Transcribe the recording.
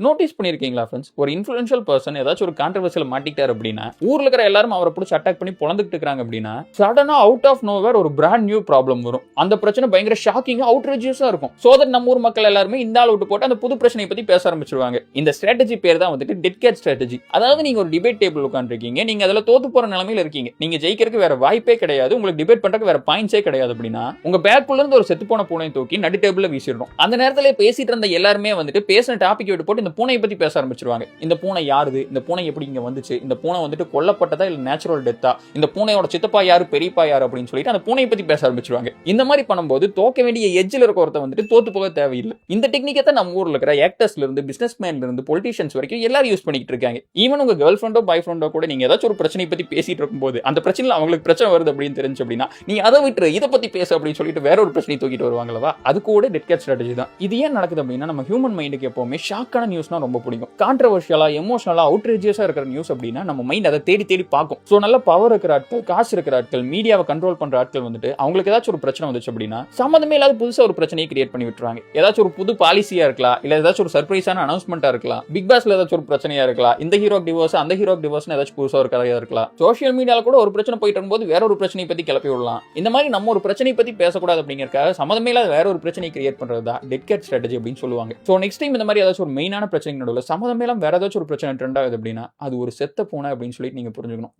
Notice பண்ணிருக்கீங்களா friends? ஒரு influential person ஏதாச்சும் ஒரு கான்ட்ரோவர்சியில மாட்டிக்கிட்டாரு அப்படின்னா, ஊர்ல இருக்கிற எல்லாரும் அவரை பிடிச்சி அட்டாக் பண்ணி பொளந்துட்டு இருக்காங்க அப்படின்னா, சடனா அவுட் ஆஃப் நோவேர் ஒரு பிராண்ட் நியூ ப்ராப்ளம் வரும். அந்த பிரச்சனை பயங்கர ஷாக்கிங்கா, அவுட்ரேஜியஸா இருக்கும். சோ தட் நம்ம ஊர் மக்கள் எல்லாருமே இந்த ஆள் விட்டு போட்டு அந்த புது பிரச்சனையை பத்தி பேச ஆரம்பிச்சிருவாங்க. இந்த ஸ்ட்ராட்டஜி பேர் தான் வந்துட்டு டெட் கேட் ஸ்ட்ராட்டஜி. அதாவது நீங்க ஒரு டிபேட் டேபிள் உட்கார்ந்திருக்கீங்க, நீங்க அதுல தோத்து போற நிலைமையில இருக்கீங்க. நீங்க ஜெயிக்கிறதுக்கு வேற வாய்ப்பே கிடையாது, உங்களுக்கு டிபேட் பண்றதுக்கு வேற பாயிண்ட்ஸே கிடையாது அப்படின்னா, உங்க பேக்குள்ள இருந்து ஒரு செத்து போன பூனையை தூக்கி நடு டேபிள்ல வீசிடணும். அந்த நேரத்துல பேசிட்டு இருந்த எல்லாருமே வந்துட்டு பேசின டாபிக் விட்டு போட்டு இந்த பூனையை பத்தி பேச ஆரம்பிச்சிருவாங்க. இந்த பூனை யாருது, இந்த பூனை எப்படி இங்க வந்துச்சு, இந்த பூனை வந்துட்டு கொல்லப்பட்டதா இல்ல நேச்சுரல் டெத்தா, இந்த பூனையோட சித்தப்பா யாரு பெரியப்பா யாரு அப்படின்னு சொல்லிட்டு அந்த பூனையை பத்தி பேச ஆரம்பிச்சிருவாங்க. இந்த மாதிரி பண்ணும்போது தோக்க வேண்டிய எட்ஜில் இருக்க ஒருத்த வந்துட்டு தோத்து போக தேவையில்லை. இந்த டெக்னிக்கை தான் நம்ம ஊர்ல இருக்கிற ஆக்டர்ஸ்ல இருந்து பிசினஸ் மேன்ல இருந்து பொலிட்டிஷியன்ஸ் வரைக்கும் எல்லாரும் யூஸ் பண்ணிட்டு இருக்காங்க. ஈவன் உங்க கேர்ள் ஃப்ரெண்டோ பாய் ஃப்ரெண்டோ கூட நீங்க ஏதாச்சும் ஒரு பிரச்சனை பத்தி பேசிட்டு இருக்கும்போது அந்த பிரச்சனைல அவங்களுக்கு பிரச்சனை வருது அப்படின்னு தெரிஞ்சு அப்படின்னா, நீ அதை விட்டு இதை பத்தி பேச அப்படின்னு சொல்லிட்டு வேற ஒரு பிரச்சனை தூக்கிட்டு வருவாங்களா? அது கூட டெட் கேட் ஸ்ட்ராட்டஜி தான். இது ஏன் நடக்குது அப்படின்னா, நம்ம ஹியூமன் மைண்டுக்கு எப்பவுமே ஷாக்கான நியூஸ்னா ரொம்ப பிடிக்கும். கான்ட்ரோவர்ஷியலா, எமோஷனலா, அவுட்ரேஜியஸா இருக்கிற நியூஸ் அப்படின்னா நம்ம மைண்ட் அதை தேடி தேடி பார்க்கும். ஸோ நல்ல பவர் இருக்கிற ஆட்கள், காசு இருக்கிற ஆட்கள், மீடியாவை கண்ட்ரோல் பண்ற ஆட்கள் வந்துட்டு அவங்களுக்கு ஏதாச்சும் ஒரு பிரச்சனை வந்துச்சு அப்படின்னா சம்மந்தமே இல்லாத புதுசா ஒரு பிரச்சனையை கிரியேட் பண்ணி விட்டுறாங்க. ஏதாச்சும் ஒரு புது பாலிசியா இருக்கலாம், இல்ல ஏதாச்சும் ஒரு சர்ப்ரைஸான அனௌன்ஸ்மெண்டா இருக்கலாம், பிக் பாஸ்ல ஏதாச்சும் ஒரு பிரச்சனையா இருக்கலாம், இந்த ஹீரோ டிவோர்ஸ் அந்த ஹீரோ டிவோர்ஸ் ஏதாச்சும் புதுசா ஒரு கதையா இருக்கலாம். சோஷியல் மீடியால கூட ஒரு பிரச்சனை போயிட்டு இருக்கும்போது வேற ஒரு பிரச்சனை பத்தி கிளப்பி விடலாம். இந்த மாதிரி நம்ம ஒரு பிரச்சனை பத்தி பேசக்கூடாது அப்படிங்கறதுக்காக சம்மந்தமே இல்லாத வேற ஒரு பிரச்சனை கிரியேட் பண்றது தான் டெட் கேட் ஸ்ட்ராட்டஜி அப்படின்னு சொல்லுவாங்க. ஸோ நெக்ஸ்ட் டைம் இந்த மாதிரி ஏதாச்சும் ஒரு மெயினான பிரச்சனை நடுவில் சம்மந்தமே இல்லாம வேற ஏதாச்சும் ஒரு பிரச்சனை ட்ரெண்ட் ஆகுது அப்படின்னா அது ஒரு செத்த பூனை அப்படின்னு சொல்லிட்டு நீங்க புரிஞ்சுக்கணும்.